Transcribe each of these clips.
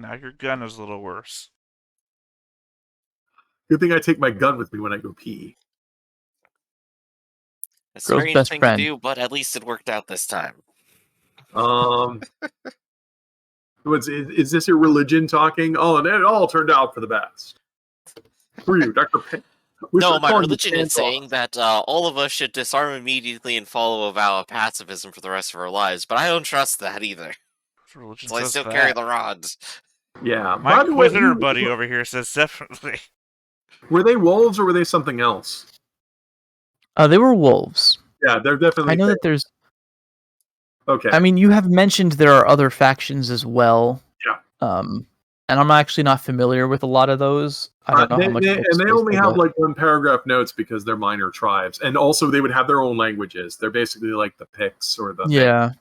now. Your gun is a little worse. Good thing I take my gun with me when I go pee. A strange thing to do, but at least it worked out this time. Is this your religion talking? Oh, and it all turned out for the best. For you, Dr. No, my religion is saying that all of us should disarm immediately and follow a vow of pacifism for the rest of our lives, but I don't trust that either. So I still carry the rods. Yeah. My Inquisitor buddy over here says definitely. Were they wolves or were they something else? They were wolves. Yeah, they're definitely. I know that there's. Okay. I mean, you have mentioned there are other factions as well. Yeah. And I'm actually not familiar with a lot of those. I don't know how much. And they only have like one paragraph notes because they're minor tribes, and also they would have their own languages. They're basically like the Picts or the. Yeah.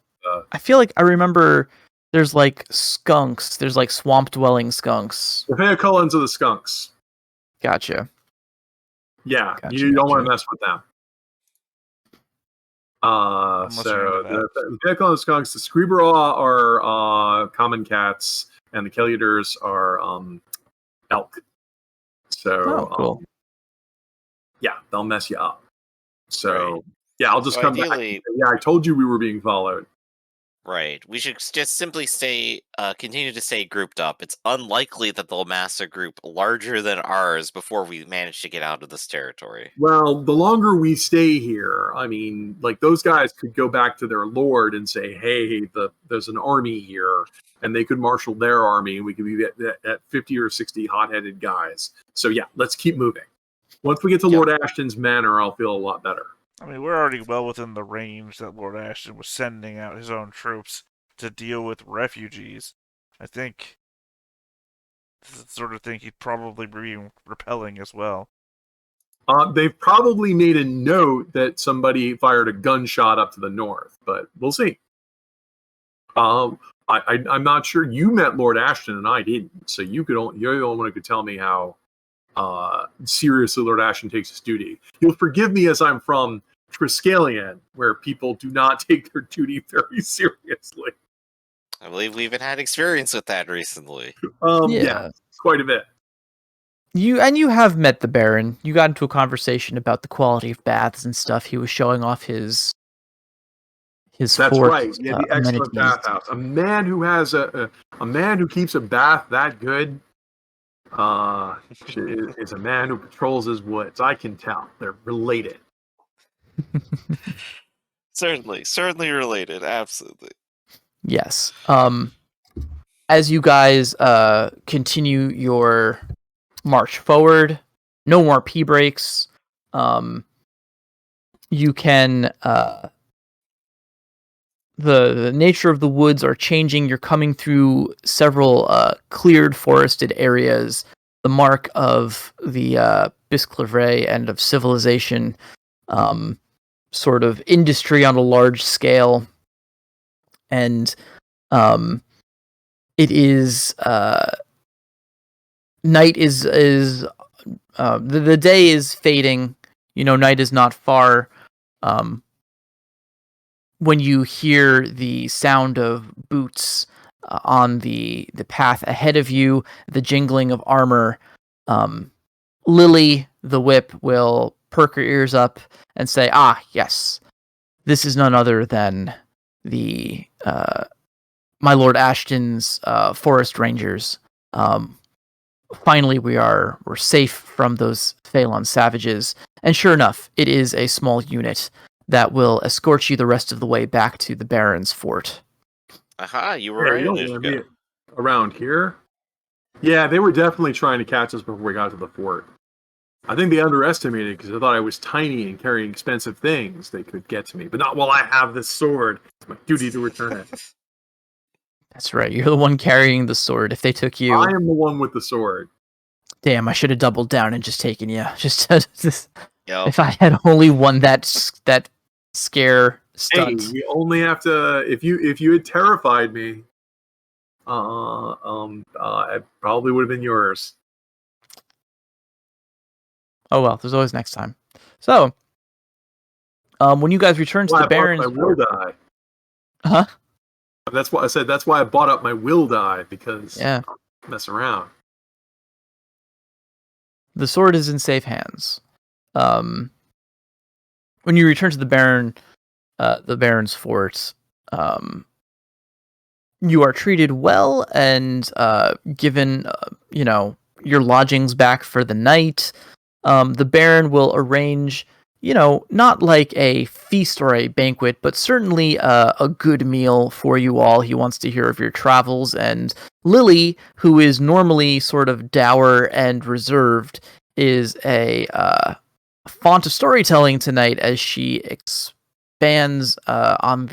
I feel like I remember. There's like skunks. There's like swamp dwelling skunks. The Feacullans are the skunks. Gotcha. Yeah, you don't want to mess with them. So the Feacullan skunks, the Scriberaw are common cats, and the Kelluders are elk. So cool. Yeah, they'll mess you up. So yeah, I'll just come back. Yeah, I told you we were being followed. Right. We should just simply continue to stay grouped up. It's unlikely that they'll mass a group larger than ours before we manage to get out of this territory. Well, the longer we stay here, I mean, like those guys could go back to their lord and say, hey, there's an army here, and they could marshal their army, and we could be at 50 or 60 hot-headed guys. So yeah, let's keep moving. Once we get to Lord Ashton's manor, I'll feel a lot better. I mean, we're already well within the range that Lord Ashton was sending out his own troops to deal with refugees. I think this is the sort of thing he'd probably be repelling as well. They've probably made a note that somebody fired a gunshot up to the north, but we'll see. I'm not sure. You met Lord Ashton and I didn't, so you're the only one who could tell me how seriously Lord Ashton takes his duty. You'll forgive me as I'm from Triskellion, where people do not take their duty very seriously. I believe we even had experience with that recently. Yeah, quite a bit. You have met the Baron. You got into a conversation about the quality of baths and stuff. He was showing off his That's fort, right. Yeah, the excellent bathhouse. A man who has a man who keeps a bath that good is a man who patrols his woods. I can tell. They're related. Certainly related. Absolutely. Yes. As you guys continue your march forward, no more pee breaks. You can the nature of the woods are changing. You're coming through several cleared forested areas, the mark of the Bisclavre and of civilization, sort of industry on a large scale. And it is night is the day is fading. You know, night is not far. When you hear the sound of boots on the path ahead of you, the jingling of armor, Lily, the whip, will perk her ears up and say, "Ah, yes, this is none other than the my Lord Ashton's forest rangers. Finally, we're safe from those Phalon savages." And sure enough, it is a small unit that will escort you the rest of the way back to the Baron's fort. Aha, you were around here? Yeah, they were definitely trying to catch us before we got to the fort. I think they underestimated because they thought I was tiny and carrying expensive things. They could get to me, but not while I have this sword. It's my duty to return it. That's right. You're the one carrying the sword. If they took you... I am the one with the sword. Damn, I should have doubled down and just taken you. If I had only won that scare stunt. Hey, we only have to... If you had terrified me, it probably would have been yours. Oh well, there's always next time. So, when you guys return to the Baron's will die. Huh? That's why I said. That's why I bought up my will die, because mess around. The sword is in safe hands. When you return to the Baron's fort, you are treated well and given, your lodgings back for the night. The Baron will arrange, not like a feast or a banquet, but certainly a good meal for you all. He wants to hear of your travels, and Lily, who is normally sort of dour and reserved, is a font of storytelling tonight as she expands on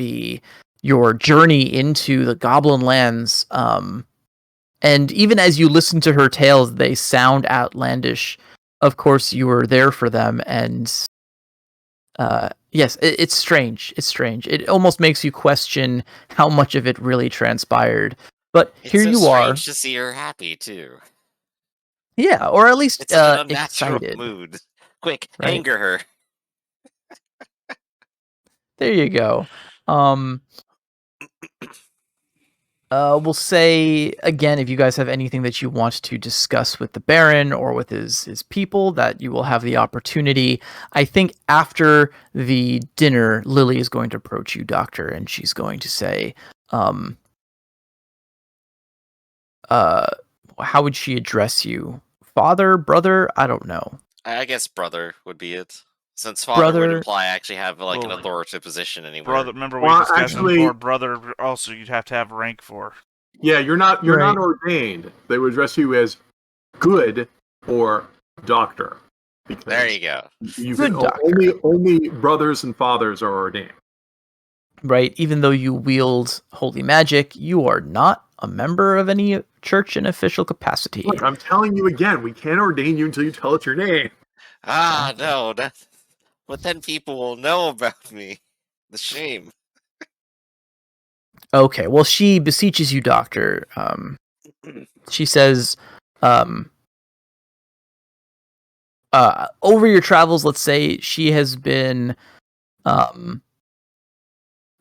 your journey into the Goblin Lands. And even as you listen to her tales, they sound outlandish. Of course, you were there for them, and yes, it's strange. It's strange. It almost makes you question how much of it really transpired. But here you are. It's so strange to see her happy too. Yeah, or at least it's an unnatural excited. Mood. Quick, right? Anger her. There you go. We'll say again, if you guys have anything that you want to discuss with the Baron or with his people, that you will have the opportunity. I think after the dinner, Lily is going to approach you, Doctor, and she's going to say, how would she address you? Father, brother? I don't know. I guess brother would be it. Since father would imply I actually have an authoritative position anywhere. Brother, remember we discussed before, brother also you'd have to have rank for. Yeah, you're not ordained. They would address you as good or doctor. There you go. Only brothers and fathers are ordained. Right, even though you wield holy magic, you are not a member of any church in official capacity. Look, I'm telling you again, we can't ordain you until you tell us your name. No, but then people will know about me. The shame. Okay, well, she beseeches you, Doctor. She says, over your travels, let's say she has been,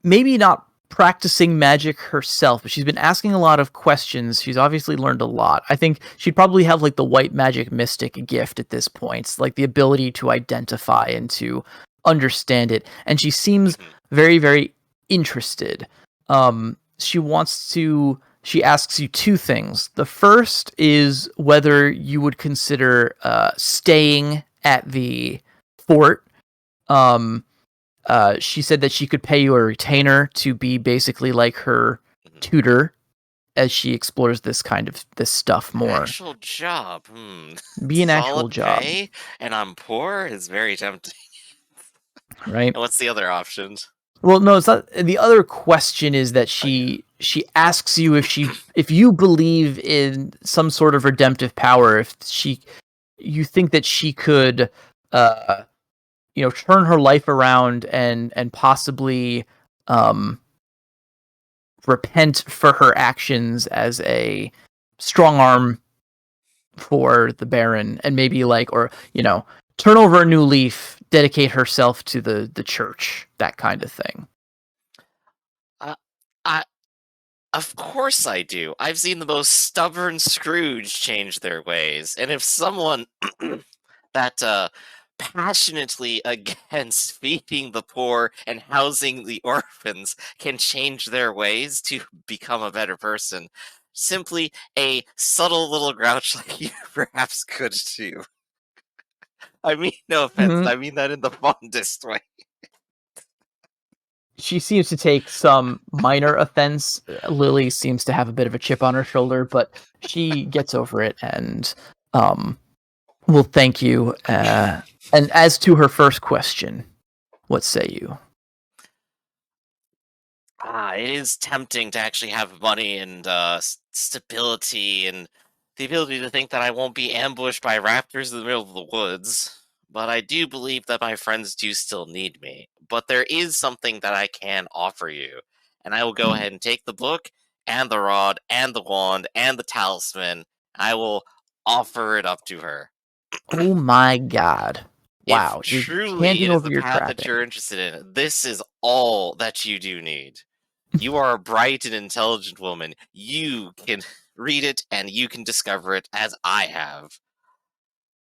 maybe not practicing magic herself, but she's been asking a lot of questions. She's obviously learned a lot. I think she'd probably have like the white magic mystic gift at this point, like the ability to identify and to understand it. And she seems very, very interested. She asks you two things. The first is whether you would consider staying at the fort. She said that she could pay you a retainer to be basically like her tutor as she explores this stuff more. Actual job. Be an actual job. Pay, and I'm poor is very tempting. Right. And what's the other options? Well, no, it's not. The other question is that she asks you if you believe in some sort of redemptive power, you think that she could turn her life around and possibly repent for her actions as a strong arm for the Baron, and maybe turn over a new leaf, dedicate herself to the church, that kind of thing. Of course I do. I've seen the most stubborn Scrooge change their ways, and if someone that passionately against feeding the poor and housing the orphans can change their ways to become a better person, simply a subtle little grouch like you perhaps could too. I mean, no offense, I mean that in the fondest way. She seems to take some minor offense. Lily seems to have a bit of a chip on her shoulder, but she gets over it and will thank you. And as to her first question, what say you? It is tempting to actually have money and stability and the ability to think that I won't be ambushed by raptors in the middle of the woods. But I do believe that my friends do still need me. But there is something that I can offer you. And I will go ahead and take the book, and the rod, and the wand, and the talisman. I will offer it up to her. Oh my god. Wow. If truly it is the path that you're interested in, this is all that you do need. You are a bright and intelligent woman. You can read it and you can discover it as I have.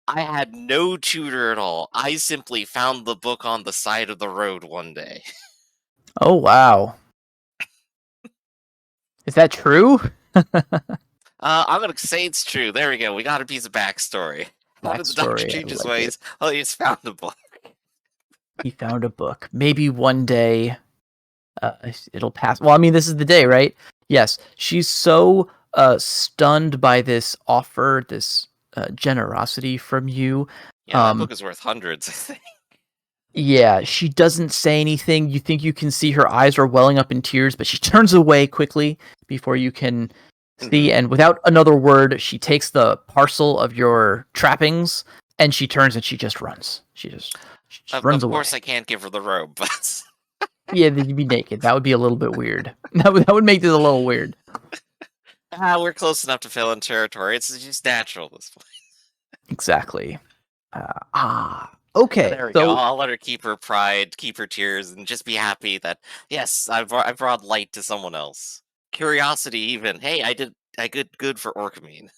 I had no tutor at all. I simply found the book on the side of the road one day. Oh wow. Is that true? I'm gonna say it's true. There we go. We got a piece of backstory. How did the doctor Backstory, I change his like ways? Oh, he just found the book. He found a book. Maybe one day it'll pass. Well, I mean, this is the day, right? Yes. She's so stunned by this offer, this generosity from you. Yeah, that book is worth hundreds, I think. Yeah, she doesn't say anything. You think you can see her eyes are welling up in tears, but she turns away quickly before you can see. And without another word, she takes the parcel of your trappings and she turns and she just runs. She just runs away. Of course, I can't give her the robe, but Yeah, then you'd be naked. That would be a little bit weird. That would make this a little weird. we're close enough to fill in territory. It's just natural at this point. Exactly. Okay. There we so go. I'll let her keep her pride, keep her tears, and just be happy that yes, I brought light to someone else. Curiosity, even. Hey, I did good for Orcamine.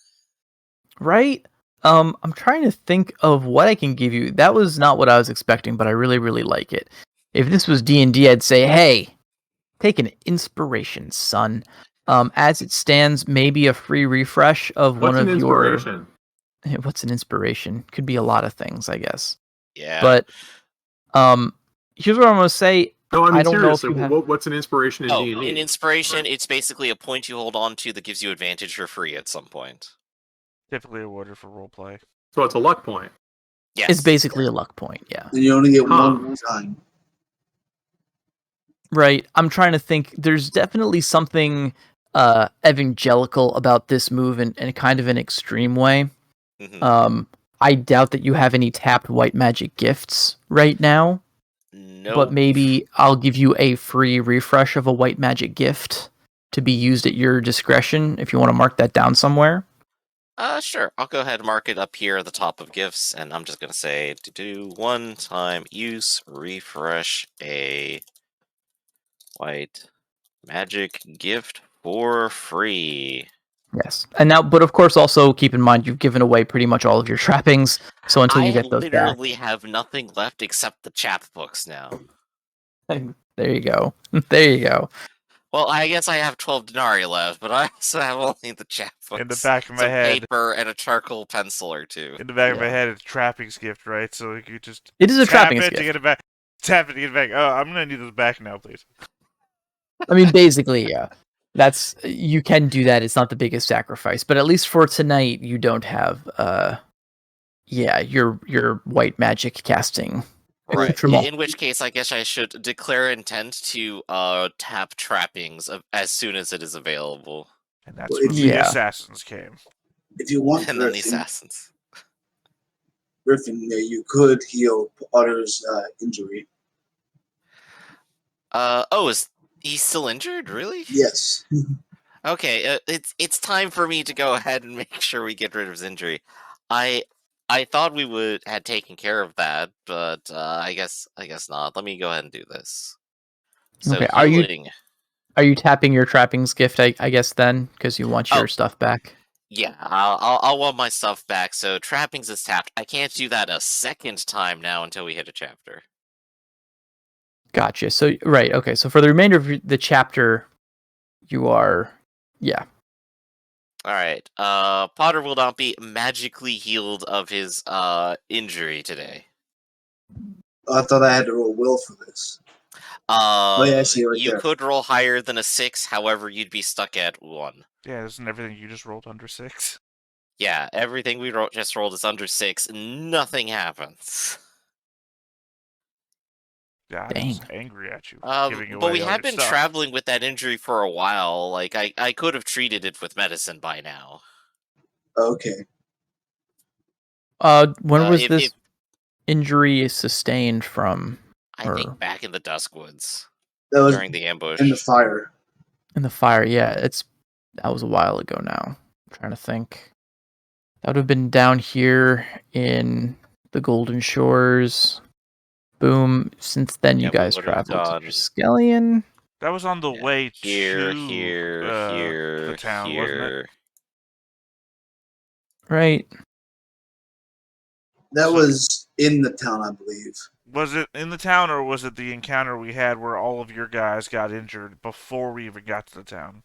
right? I'm trying to think of what I can give you. That was not what I was expecting, but I really, really like it. If this was D&D, I'd say, hey, take an inspiration, son. As it stands, maybe a free refresh of What's one an of your. inspiration? What's an inspiration? Could be a lot of things, I guess. Yeah. But here's what I'm going to say. No, I mean don't know if seriously. you have- What's an inspiration in D&D? An inspiration, it's basically a point you hold on to that gives you advantage for free at some point. Typically awarded for roleplay. So it's a luck point. Yes. It's basically a luck point, yeah. And you only get Huh. one time. Right. I'm trying to think. There's definitely something evangelical about this move in kind of an extreme way. Mhm. I doubt that you have any tapped white magic gifts right now. No. But maybe I'll give you a free refresh of a white magic gift to be used at your discretion if you want to mark that down somewhere. Sure. I'll go ahead and mark it up here at the top of gifts, and I'm just gonna say to do one-time use refresh a white magic gift for free. Yes. And now, but of course, also keep in mind you've given away pretty much all of your trappings. So until you get those back. I literally have nothing left except the chapbooks now. There you go. There you go. Well, I guess I have 12 denarii left, but I also have only the chapbooks. In the back of my some head. paper and a charcoal pencil or two. In the back of my head, it's a trappings gift, right? So like, you just It is a tap trappings it gift. to get it back. Tap it to get it back. Oh, I'm gonna need this back now, please. I mean, basically, yeah. You can do that. It's not the biggest sacrifice, but at least for tonight, you don't have, your white magic casting. Right. accoutrement. In which case, I guess I should declare intent to tap trappings as soon as it is available. And that's Well, when the yeah. assassins came. If you want And then the Griffin, assassins. you could heal Potter's injury. Is he still injured? Really? Yes. Okay, it's time for me to go ahead and make sure we get rid of his injury. I thought we had taken care of that, but I guess not. Let me go ahead and do this. So Okay, healing. Are you tapping your trappings gift? I guess then because you want your stuff back. Yeah, I'll want my stuff back. So trappings is tapped. I can't do that a second time now until we hit a chapter. Gotcha. So right, okay. So for the remainder of the chapter, you are, yeah. All right. Potter will not be magically healed of his injury today. I thought I had to roll will for this. Yeah, I see it right You there. could roll higher than a 6, however, you'd be stuck at 1. Yeah, isn't everything you just rolled under 6? Yeah, everything we just rolled is under 6. Nothing happens. Yeah, I'm Dang. just angry at you. For giving But away we all have your been stuff. traveling with that injury for a while. Like, I could have treated it with medicine by now. Okay. When was if- this if- injury sustained from? I think back in the Duskwoods That was during the ambush. in the fire. In the fire, yeah. That was a while ago now. I'm trying to think. That would have been down here in the Golden Shores. Boom. Since then, you Yeah, we guys would have traveled to done- Triskellion. That was on the way Here, to here, the town, wasn't it? here. Right. That So- was in the town, I believe. Was it in the town, or was it the encounter we had where all of your guys got injured before we even got to the town?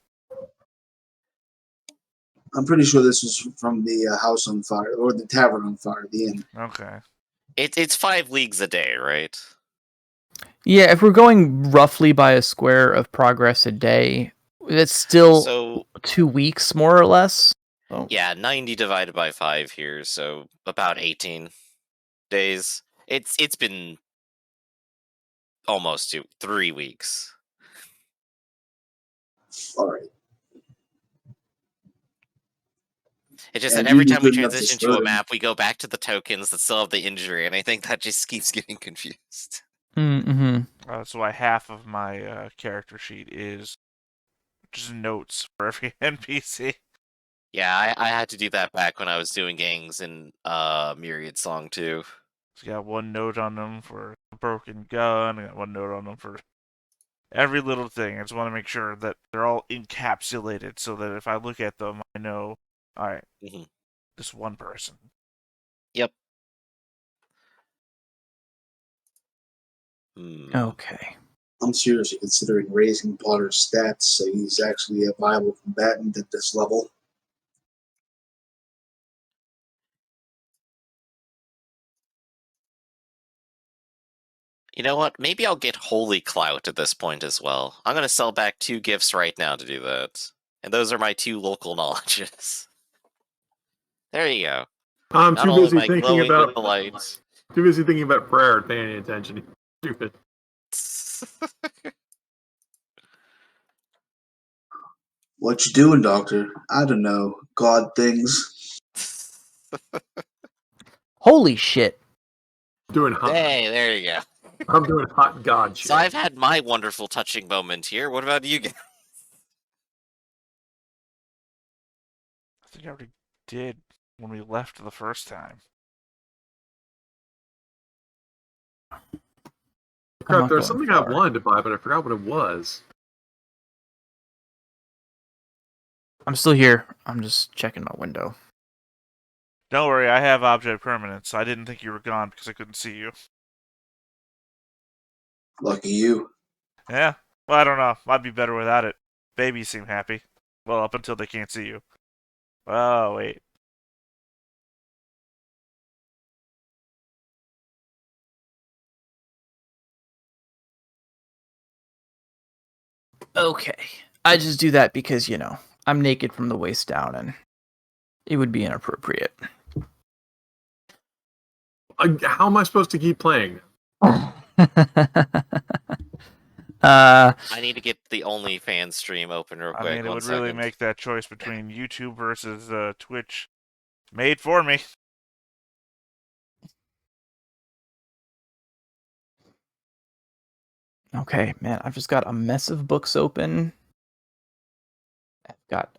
I'm pretty sure this was from the house on fire, or the tavern on fire, the inn. Okay. It's 5 leagues a day, right? Yeah, if we're going roughly by a square of progress a day, that's still So 2 weeks, more or less. Oh. yeah, 90 divided by 5 here, so about 18 days. It's been almost 3 weeks. All right. It's just Yeah, that every you'd be time we good enough to transition to spur a them. map, we go back to the tokens that still have the injury, and I think that just keeps getting confused. Mm-hmm. That's why half of my character sheet is just notes for every NPC. Yeah, I had to do that back when I was doing gangs in Myriad Song too. So I got one note on them for a broken gun. I got one note on them for every little thing. I just want to make sure that they're all encapsulated so that if I look at them, I know, all right, Mhm. this one person. Yep. Hmm. Okay. I'm seriously considering raising Potter's stats so he's actually a viable combatant at this level. You know what? Maybe I'll get Holy Clout at this point as well. I'm gonna sell back 2 gifts right now to do that. And those are my 2 local knowledges. There you go. I'm Not too only busy am I thinking glowing about with the lights. too busy thinking about prayer and paying any attention. Stupid. What you doing, Doctor? I don't know. God things. Holy shit. Doing hot. Hey, there you go. I'm doing hot god shit. So I've had my wonderful touching moment here. What about you guys? I think I already did when we left the first time. I'm Crap, not there's going something I far. wanted to buy, but I forgot what it was. I'm still here. I'm just checking my window. Don't worry, I have object permanence. I didn't think you were gone because I couldn't see you. Lucky you. Yeah, well, I don't know. Might be better without it. Babies seem happy. Well, up until they can't see you. Oh, wait. Okay. I just do that because, you know, I'm naked from the waist down and it would be inappropriate. How am I supposed to keep playing? I need to get the OnlyFans stream open real quick. I mean, it One would really second. make that choice between YouTube versus Twitch made for me. Okay, man, I've just got a mess of books open. I've got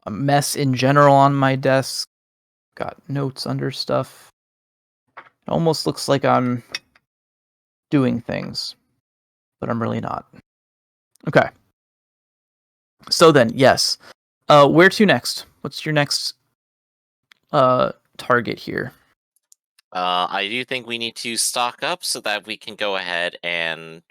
a mess in general on my desk. Got notes under stuff. It almost looks like I'm doing things, but I'm really not. Okay. So then, yes. Where to next? What's your next target here? I do think we need to stock up so that we can go ahead and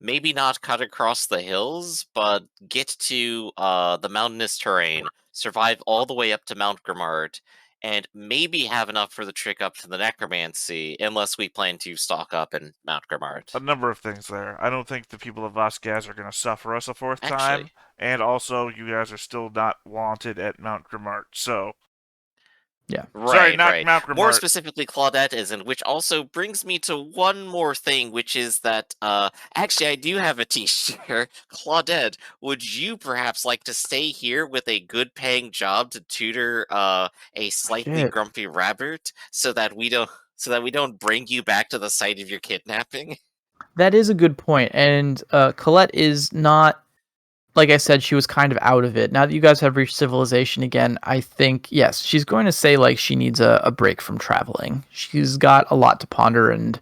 maybe not cut across the hills, but get to the mountainous terrain, survive all the way up to Mount Grimard, and maybe have enough for the trick up to the necromancy, unless we plan to stock up in Mount Grimard. A number of things there. I don't think the people of Vasquez are going to suffer us a fourth time. Actually. And also, you guys are still not wanted at Mount Grimart, so... Yeah. Sorry, Right, not right. Mount Grimart. More specifically, Claudette isn't, which also brings me to one more thing, which is that, actually, I do have a t-shirt. Claudette, would you perhaps like to stay here with a good-paying job to tutor, a slightly Shit. grumpy rabbit, so that we don't bring you back to the site of your kidnapping? That is a good point. And Colette is not, like I said, she was kind of out of it. Now that you guys have reached civilization again, I think, yes, she's going to say like she needs a break from traveling. She's got a lot to ponder and...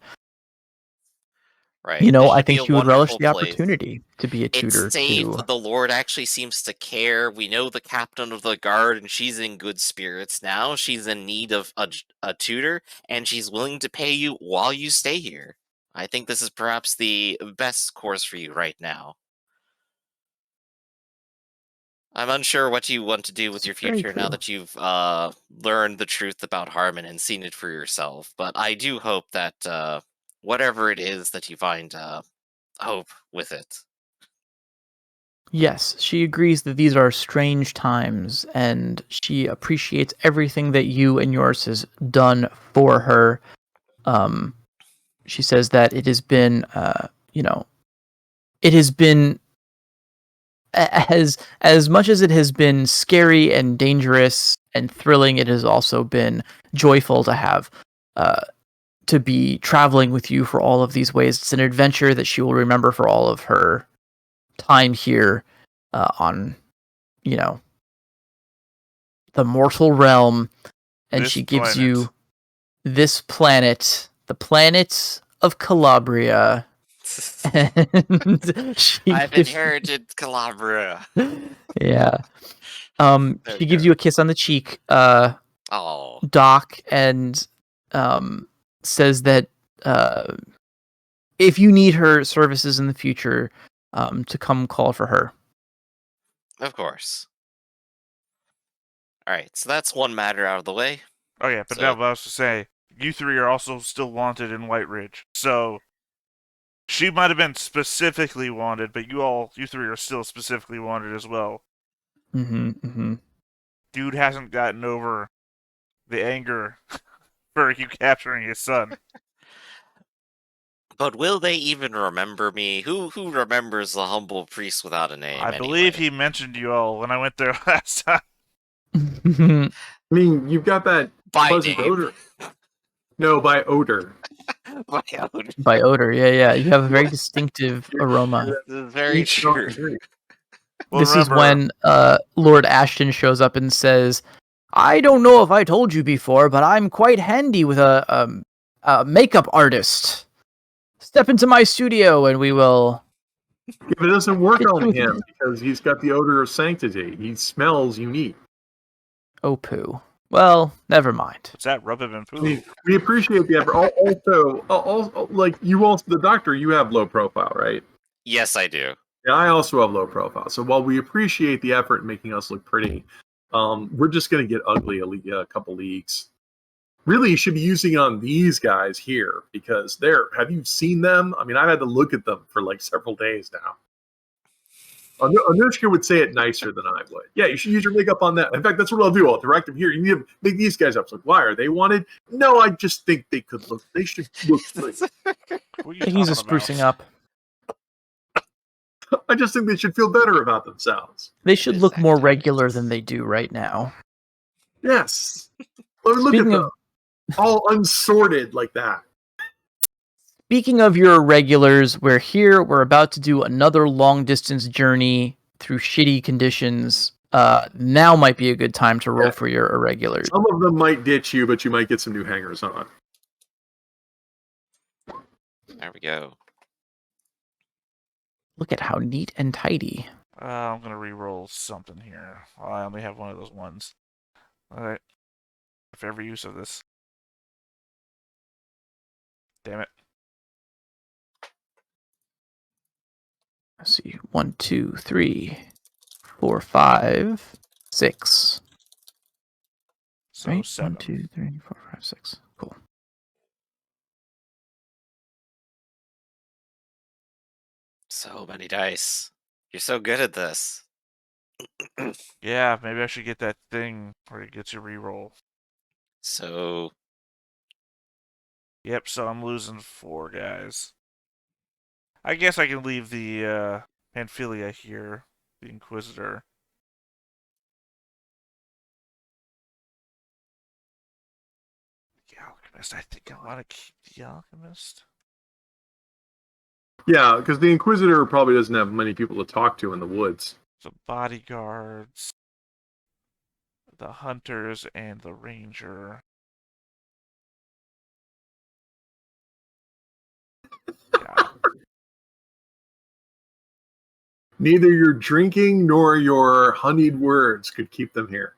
Right. You know, This I should be think a she would relish wonderful the place. opportunity to be a It's tutor safe. to. The Lord actually seems to care. We know the captain of the guard, and she's in good spirits now. She's in need of a tutor, and she's willing to pay you while you stay here. I think this is perhaps the best course for you right now. I'm unsure what you want to do with your It's very future now true. that you've learned the truth about Harmon and seen it for yourself. But I do hope that whatever it is that you find hope with it. Yes, she agrees that these are strange times, and she appreciates everything that you and yours has done for her. She says that it has been, it has been as much as it has been scary and dangerous and thrilling. It has also been joyful to have, to be traveling with you for all of these ways. It's an adventure that she will remember for all of her time here, on, the mortal realm, and This she gives planet. you this planet, the planet of Calabria. And I've inherited Calabria. Yeah. There She we gives go. you a kiss on the cheek, Oh, Doc, and says that if you need her services in the future, to come call for her. of course. All right, so that's one matter out of the way. Oh yeah, but So- now I was to say, you three are also still wanted in White Ridge. So she might have been specifically wanted, but you three are still specifically wanted as well. Mm-hmm. Dude hasn't gotten over the anger for you capturing his son. But will they even remember me? Who remembers the humble priest without a name? I believe anyway? he mentioned you all when I went there last time. I mean, you've got that By pleasant name. odor. No, by odor. By odor. By odor, yeah. You have a very distinctive aroma. This is very Each song true. is great. Well, This is remember, when Lord Ashton shows up and says, "I don't know if I told you before, but I'm quite handy with a makeup artist. Step into my studio, and we will." If it doesn't work Get on you him because he's got the odor of sanctity, he smells unique. Oh, poo. Well, never mind. what's that? Rub him in poo. I mean, we appreciate the effort. Also, like you also, the doctor, you have low profile, right? Yes, I do. Yeah, I also have low profile. So while we appreciate the effort in making us look pretty, we're just going to get ugly a couple leagues. Really, you should be using it on these guys here because have you seen them? I mean, I've had to look at them for like several days now. Anushka would say it nicer than I would. Yeah, you should use your makeup on that. In fact, that's what I'll do. I'll direct them here. You need to make these guys up. It's like, why are they wanted? No, I just think they should look good. What are you I think he's talking just sprucing about? up. I just think they should feel better about themselves. They should look more regular than they do right now. Yes. Look Speaking at of- them. All unsorted like that. Speaking of your irregulars, we're about to do another long distance journey through shitty conditions. Now might be a good time to roll Yeah. for your irregulars. Some of them might ditch you, but you might get some new hangers on. There we go. Look at how neat and tidy. I'm gonna re-roll something here. I only have one of those ones. Alright. For every use of this. Damn it. Let's see. 1, 2, 3, 4, 5, 6. So Right? 7. 1, 2, 3, 4, 5, 6. Cool. So many dice. You're so good at this. Yeah, maybe I should get that thing where it gets you re-roll. So Yep, so I'm losing 4 guys. I guess I can leave the Pamphylia here, the Inquisitor. The Alchemist, I think I want to keep the Alchemist. Yeah, because the Inquisitor probably doesn't have many people to talk to in the woods. The bodyguards, the hunters, and the ranger. Yeah. Neither your drinking nor your honeyed words could keep them here.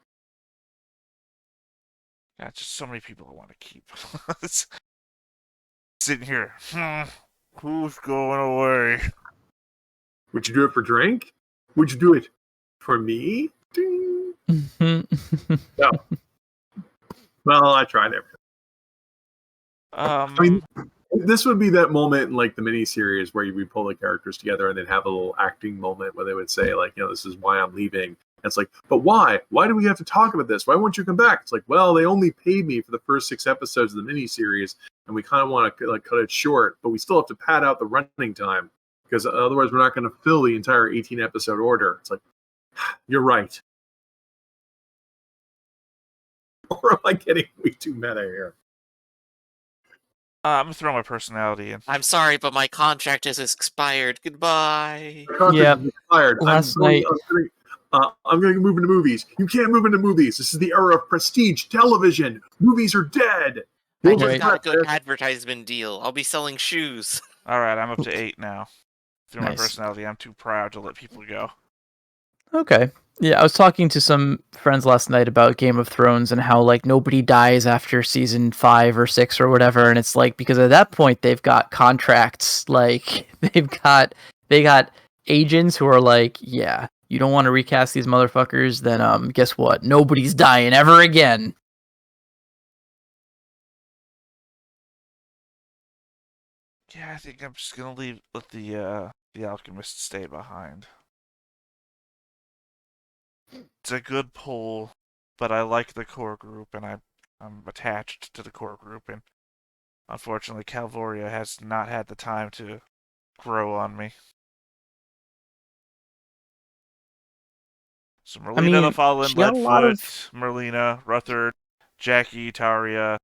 Yeah, just so many people I want to keep. Sitting here. Who's going away? Would you do it for drink? Would you do it for me? Ding. No. Well, I tried everything. I mean, this would be that moment in like the miniseries where we pull the characters together and they'd have a little acting moment where they would say, like, this is why I'm leaving. And it's like, but why? Why do we have to talk about this? Why won't you come back? It's like, well, they only paid me for the first 6 episodes of the miniseries, and we kind of want to like cut it short, but we still have to pad out the running time because otherwise we're not going to fill the entire 18 episode order. It's like, you're right. Or am I getting way too meta here? I'm gonna throw my personality in. I'm sorry, but my contract has expired. Goodbye. Yeah, expired. Last night. I'm going to move into movies. You can't move into movies. This is the era of prestige television. Movies are dead. I just got a good advertisement deal. I'll be selling shoes. All right, I'm up to 8 now. Through Nice. my personality, I'm too proud to let people go. Okay. Yeah, I was talking to some friends last night about Game of Thrones and how like nobody dies after season 5 or 6 or whatever, and it's like because at that point they've got contracts, like they got agents who are like, yeah, you don't want to recast these motherfuckers, then guess what? Nobody's dying ever again. Yeah, I think I'm just gonna let the alchemist stay behind. It's a good pull, but I like the core group, and I'm attached to the core group, and unfortunately, Calvoria has not had the time to grow on me. So Merlina the Fallen, Leadfoot, Merlina, Ruthard, Jackie, Taria,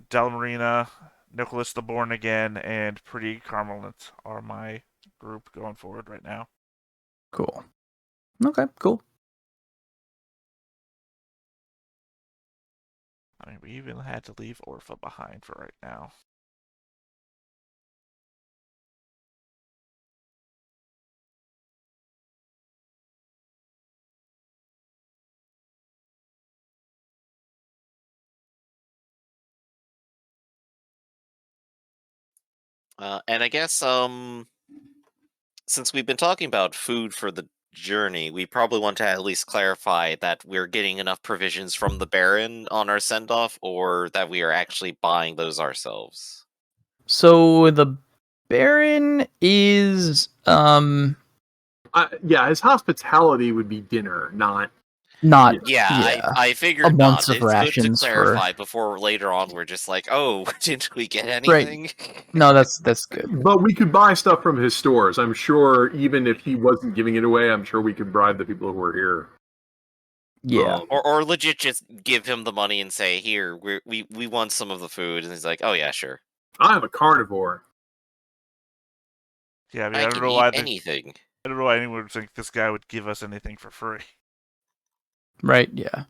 Delmarina, Nicholas the Born Again, and Pretty Carmelint are my group going forward right now. Cool. Okay, cool. I mean, we even had to leave Orpha behind for right now. And I guess since we've been talking about food for the journey, we probably want to at least clarify that we're getting enough provisions from the Baron on our send-off, or that we are actually buying those ourselves. So the Baron is his hospitality would be dinner, not. I figured a month not. of rations good to clarify before later on we're just like, oh, didn't we get anything? Right. No, that's good. But we could buy stuff from his stores. I'm sure even if he wasn't giving it away, I'm sure we could bribe the people who are here. Yeah. Or legit just give him the money and say, here, we want some of the food. And he's like, oh yeah, sure. I'm a carnivore. Yeah, I mean, I don't can know eat why anything. I don't know why anyone would think this guy would give us anything for free. Right, yeah.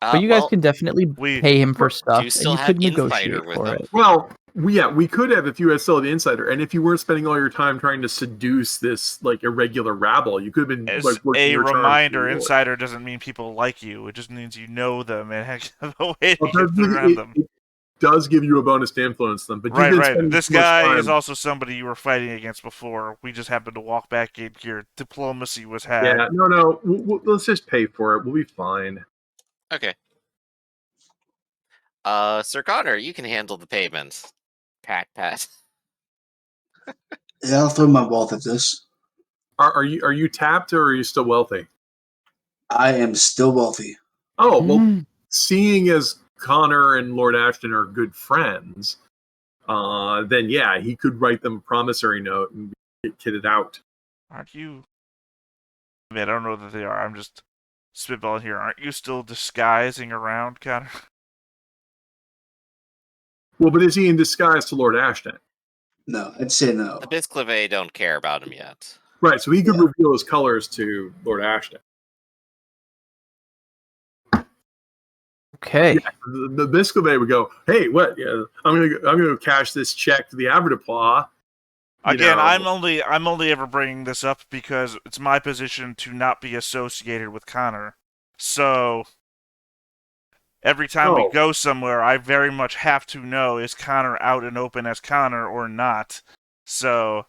But you guys can definitely pay him for stuff, and you could negotiate for it. Well, we could have if you had still the insider, and if you weren't spending all your time trying to seduce this like irregular rabble, you could have been. As like, a reminder, insider doesn't mean people like you. It just means you know them and have a way to get around them. It does give you a bonus to influence them, but right. This guy is also somebody you were fighting against before. We just happened to walk back in here. Diplomacy was had. Yeah, no. Let's just pay for it. We'll be fine. Okay. Sir Connor, you can handle the payments. Pat. Yeah, I'll throw my wealth at this. Are you tapped or are you still wealthy? I am still wealthy. Oh, well, seeing as Connor and Lord Ashton are good friends, then yeah, he could write them a promissory note and get kitted out. Aren't you? I mean, I don't know that they are. I'm just spitballing here. Aren't you still disguising around, Connor? Well, but is he in disguise to Lord Ashton? No, I'd say no. The Bisclave don't care about him yet. Right, so he could reveal his colors to Lord Ashton. Okay. Yeah, the Bisclave would go, "Hey, what? Yeah, I'm gonna cash this check to the Aberdaplaw. Again, know, I'm only ever bringing this up because it's my position to not be associated with Connor. So every time we oh, go somewhere, I very much have to know, is Connor out and open as Connor or not. So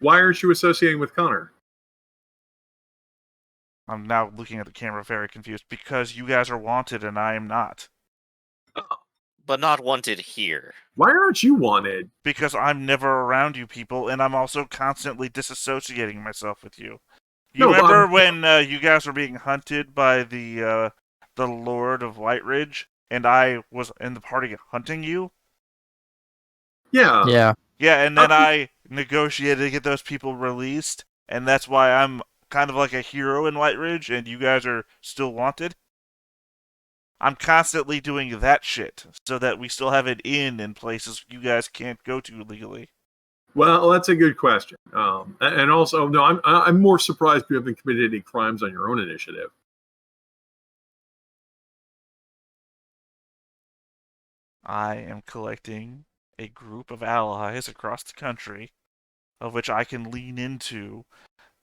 why aren't you associating with Connor? I'm now looking at the camera very confused because you guys are wanted and I am not. But not wanted here. Why aren't you wanted? Because I'm never around you people, and I'm also constantly disassociating myself with you. You No, remember when you guys were being hunted by the Lord of Whiteridge, and I was in the party hunting you? Yeah. Yeah. Yeah, and then I negotiated to get those people released, and that's why I'm kind of like a hero in Whiteridge, and you guys are still wanted. I'm constantly doing that shit so that we still have an inn in places you guys can't go to legally. Well, that's a good question. And also, no, I'm more surprised you haven't committed any crimes on your own initiative. I am collecting a group of allies across the country, of which I can lean into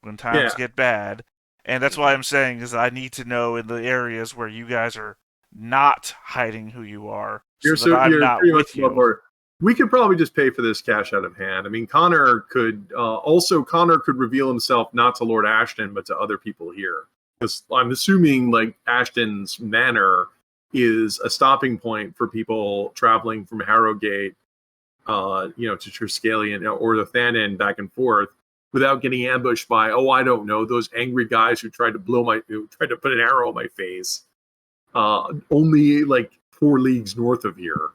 when times get bad. And that's why I'm saying is I need to know in the areas where you guys are not hiding who you are, so that I'm not with you. We could probably just pay for this cash out of hand. I mean, Connor could reveal himself not to Lord Ashton, but to other people here. Because I'm assuming like Ashton's manor is a stopping point for people traveling from Harrogate, to Triskellion or the Thanen back and forth without getting ambushed by, I don't know, those angry guys who tried to put an arrow in my face. Only like 4 leagues north of here.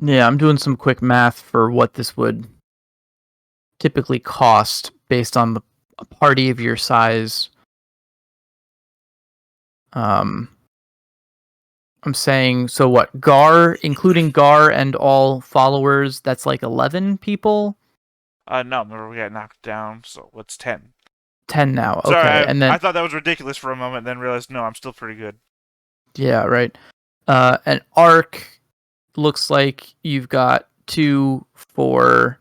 Yeah, I'm doing some quick math for what this would typically cost based on a party of your size. I'm saying, so what, Gar, including Gar and all followers, that's like 11 people? No, remember we got knocked down, so what's 10? 10 now, okay. Sorry, and then I thought that was ridiculous for a moment, then realized, no, I'm still pretty good. Yeah, right. An arc looks like you've got 2, 4,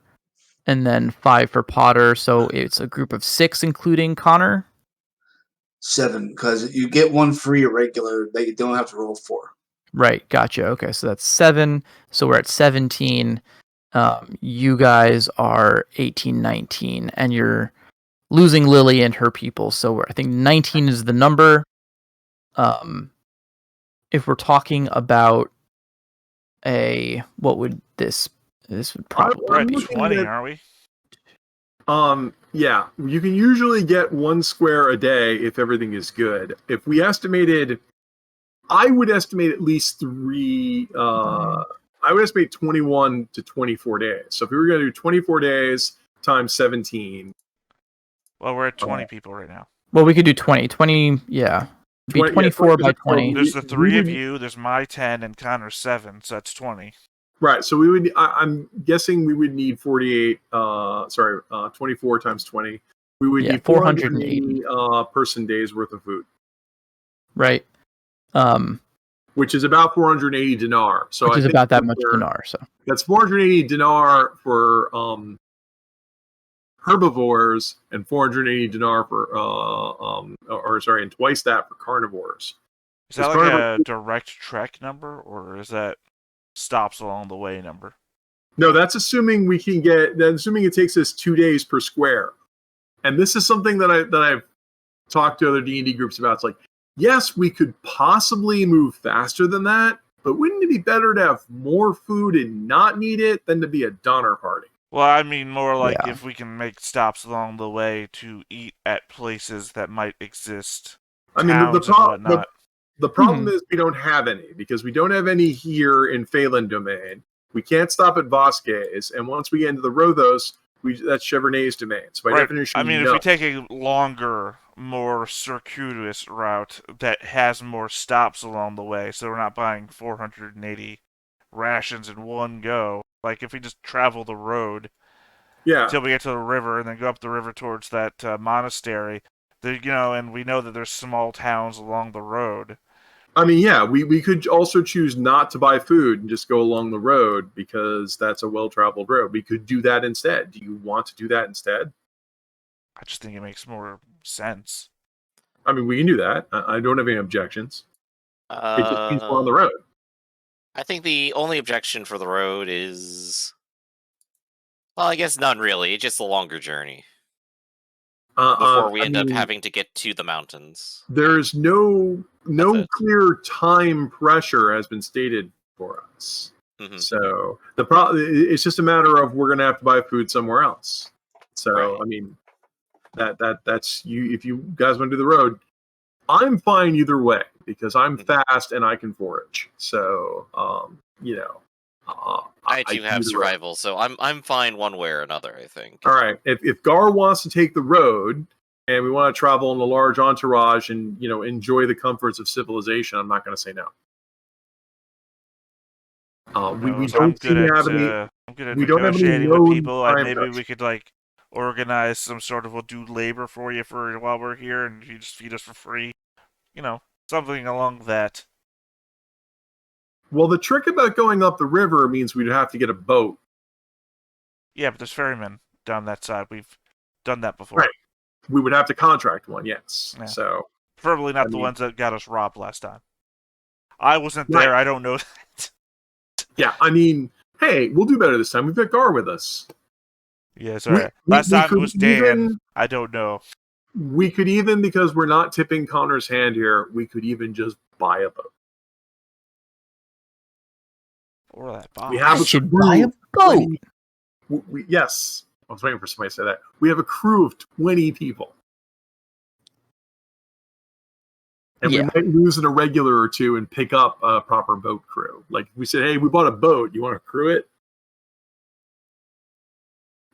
and then 5 for Potter, so it's a group of 6, including Connor? 7, because you get 1 free irregular that you don't have to roll for. Right, gotcha. Okay, so that's 7. So we're at 17. You guys are 18, 19, and you're losing Lily and her people. So I think 19 is the number. If we're talking about what would this would probably We're at be 20, aren't we? Yeah, you can usually get 1 square a day if everything is good. If we estimated, I would estimate at least 3. I would estimate 21 to 24 days. So if we were going to do 24 days times 17. Well, we're at 20 people right now. Well, we could do 20. 20, yeah. Be 24 by 20. There's the 3 of you, there's my 10, and Connor's 7, so that's 20. Right, so we would. I'm guessing we would need 48. 24 times 20. We would need 480 person days worth of food. Right. Which is about 480 dinar. So which is about that much dinar. So that's 480 dinar for herbivores and 480 dinar for and twice that for carnivores. Is that like a direct trek number, or is that stops along the way number? No, that's assuming we can get. That's assuming it takes us 2 days per square. And this is something that I've talked to other D&D groups about. It's like, yes, we could possibly move faster than that, but wouldn't it be better to have more food and not need it than to be a Donner party? Well, I mean more like if we can make stops along the way to eat at places that might exist. I mean, the problem is we don't have any, because we don't have any here in Phelan domain. We can't stop at Vasquez, and once we get into the Rothos, that's Chevernet's domain. So by definition, I mean, if we take a longer, more circuitous route that has more stops along the way, so we're not buying 480 rations in one go. Like if we just travel the road, till we get to the river, and then go up the river towards that monastery, and we know that there's small towns along the road. I mean, yeah, we could also choose not to buy food and just go along the road because that's a well-traveled road. We could do that instead. Do you want to do that instead? I just think it makes more sense. I mean, we can do that. I don't have any objections. It just means we're on the road. I think the only objection for the road is, well, I guess none really. It's just a longer journey before we end up having to get to the mountains. There's no clear time pressure has been stated for us. Mhm. So it's just a matter of we're going to have to buy food somewhere else. So Right. I mean, that's you. If you guys want to do the road, I'm fine either way because I'm fast and I can forage. So I too have survival, so I'm fine one way or another, I think. All right. If Gar wants to take the road and we want to travel in a large entourage and enjoy the comforts of civilization, I'm not going to say no. We don't seem to have any. I'm good at we don't have any negotiating with known people, time and maybe pressure. we could like organize some sort of we'll do labor for you for while we're here, and you just feed us for free. Something along that. Well, the trick about going up the river means we'd have to get a boat. Yeah, but there's ferrymen down that side. We've done that before. Right. We would have to contract one, yes. Yeah. So preferably not the ones that got us robbed last time. I wasn't there. I don't know that. Yeah, I mean, hey, we'll do better this time. We've got Gar with us. Yeah, sorry. Last time it was Dan. I don't know. We could even, because we're not tipping Connor's hand here, we could even just buy a boat. Or that box. I should buy a boat. Yes. I was waiting for somebody to say that. We have a crew of 20 people. And we might lose an irregular or two and pick up a proper boat crew. Like we said, hey, we bought a boat. You want to crew it?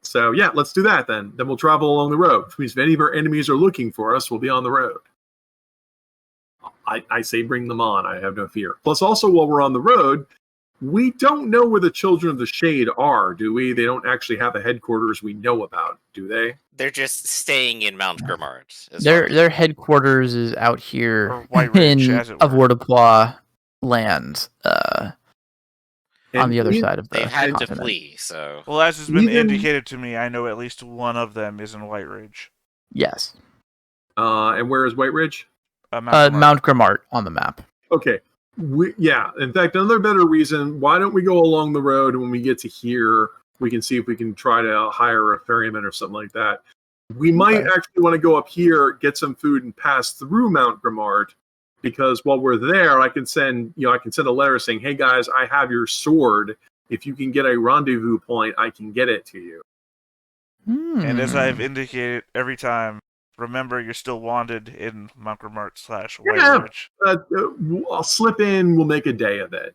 So yeah, let's do that then. Then we'll travel along the road. Which means if any of our enemies are looking for us, we'll be on the road. I say bring them on. I have no fear. Plus also while we're on the road, we don't know where the Children of the Shade are, do we? They don't actually have a headquarters we know about, do they? They're just staying in Mount Grimard. Their headquarters is out here in Avoirdupois land, on the other side of the They've had continent. to flee, so... Well, as has been indicated to me, I know at least one of them is in White Ridge. Yes. And where is White Ridge? Mount Grimard on the map. Okay. In fact, another better reason, why don't we go along the road, and when we get to here, we can see if we can try to hire a ferryman or something like that. We might actually want to go up here, get some food, and pass through Mount Grimard, because while we're there, I can send a letter saying, hey guys, I have your sword. If you can get a rendezvous point, I can get it to you. And as I've indicated every time, remember, you're still wanted in Mount Grimard / White Ridge. I'll slip in. We'll make a day of it.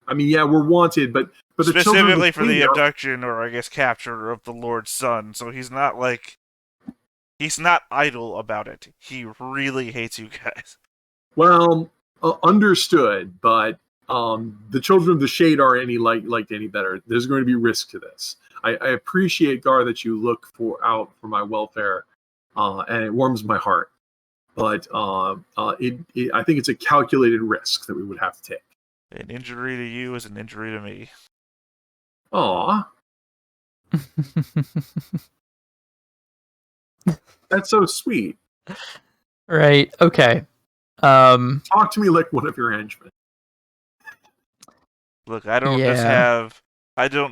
I mean, yeah, we're wanted, but specifically for the abduction or I guess capture of the Lord's son. So he's not idle about it. He really hates you guys. Well, understood. But the Children of the Shade aren't liked any better. There's going to be risk to this. I appreciate, Gar, that you look out for my welfare. And it warms my heart, but I think it's a calculated risk that we would have to take. An injury to you is an injury to me. Aw. That's so sweet. Right, okay. Talk to me like one of your henchmen. Look, I don't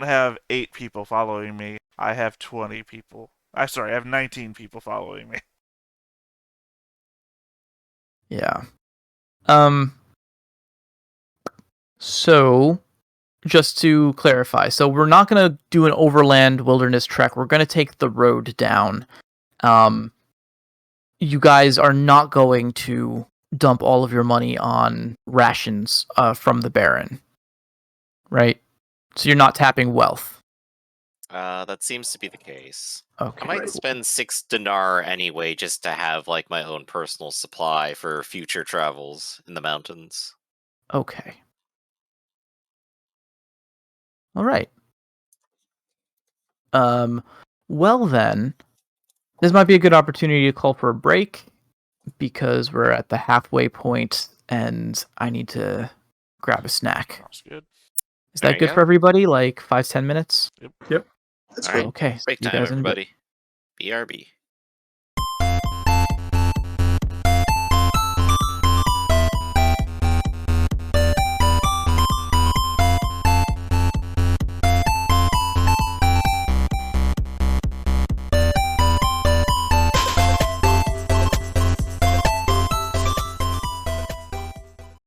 have 8 people following me. I have 20 people. I have 19 people following me. Yeah. So, just to clarify, so we're not going to do an overland wilderness trek. We're going to take the road down. You guys are not going to dump all of your money on rations from the Baron, right? So you're not tapping wealth. That seems to be the case. Okay. I might spend 6 dinar anyway just to have like my own personal supply for future travels in the mountains. Okay. All right. Well then, this might be a good opportunity to call for a break because we're at the halfway point and I need to grab a snack. Sounds good. Is There that you good go. for everybody? Like 5-10 minutes? That's All cool. right. Okay. Break see you time, guys in a bit. everybody. BRB.